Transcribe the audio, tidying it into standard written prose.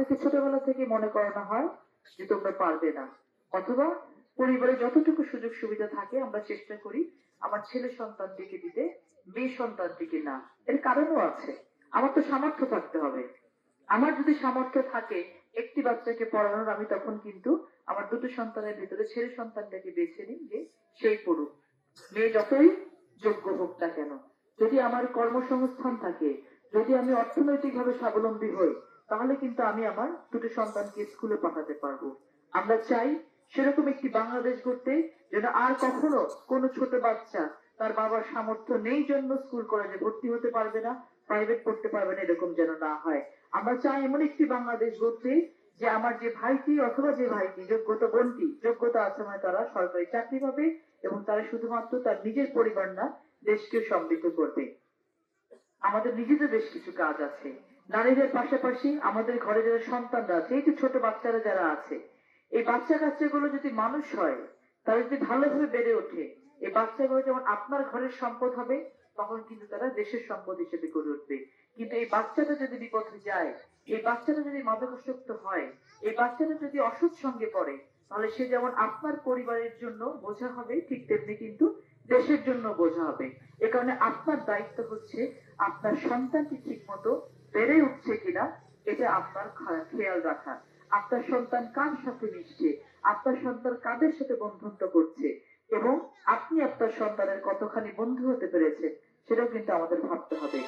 আপনাকে ছোটবেলা থেকে মনে করানো হয় যে তোমরা পারবে না, অথবা পরিবারে যতটুকু সুযোগ সুবিধা থাকে আমরা চেষ্টা করি আমার ছেলে সন্তানটিকে দিতে, মেয়ে সন্তানটিকে না। এর কারণও আছে, আমার তো সামর্থ্য থাকতে হবে। আমার যদি সামর্থ্য থাকে একটি বাচ্চাকে পড়ানোর, আমি তখন কিন্তু আমার দুটো সন্তানের ভিতরে ছেলে সন্তানটাকে বেছে নিই যে সেই পড়ুক, মেয়ে যতই যোগ্য হোক না কেন। যদি আমার কর্মসংস্থান থাকে, যদি আমি অর্থনৈতিকভাবে স্বাবলম্বী হই, তাহলে কিন্তু আমি আমার দুটো সন্তানকে স্কুলে পাঠাতে পারবো। আমরা চাই সেরকম একটি বাংলাদেশ গড়তে, যেন আর কখনো কোনো ছোট বাচ্চা তার বাবার সামর্থ্য নেই জন্য স্কুল কলেজে ভর্তি হতে পারবে না, প্রাইভেট পড়তে পারবে না, এরকম যেন না হয়। আমরা চাই এমন একটি বাংলাদেশ গড়তে যে আমার যে ভাইটি অথবা যে ভাইটি যোগ্যতা, বোনটি যোগ্যতা আছে, মানে তারা সরকারি চাকরি পাবে এবং তারা শুধুমাত্র তার নিজের পরিবার না, দেশকে সমৃদ্ধ করবে। আমাদের নিজেদের বেশ কিছু কাজ আছে। নারীদের পাশাপাশি আমাদের ঘরে যারা সন্তানরা আছে, এই যে ছোট বাচ্চারা যারা আছে, এই বাচ্চা কাচ্চাগুলো যদি মানুষ হয়, তারা যদি ভালোভাবে বেড়ে ওঠে, এই বাচ্চাগুলো যেমন আপনার ঘরের সম্পদ হবে, তখন কিন্তু তারা দেশের সম্পদ হিসেবে গড়ে উঠবে। কিন্তু এই বাচ্চাটা যদি বিপথে যায়, এই বাচ্চাটা যদি মাদকাসক্ত হয়, এই বাচ্চাটা যদি অসৎ সঙ্গে পড়ে, তাহলে সে যেমন আপনার পরিবারের জন্য বোঝা হবে, ঠিক তেমনি কিন্তু দেশের জন্য বোঝা হবে। এ কারণে আপনার দায়িত্ব হচ্ছে আপনার সন্তানটি ঠিক মতো বেড়ে উঠছে কিনা এটা আপনার খেয়াল রাখা। আপনার সন্তান কার সাথে মিশছে, আপনার সন্তান কাদের সাথে বন্ধুত্ব করছে, এবং আপনি আপনার সন্তানের কতখানি বন্ধু হতে পেরেছেন, সেটাও কিন্তু আমাদের ভাবতে হবে।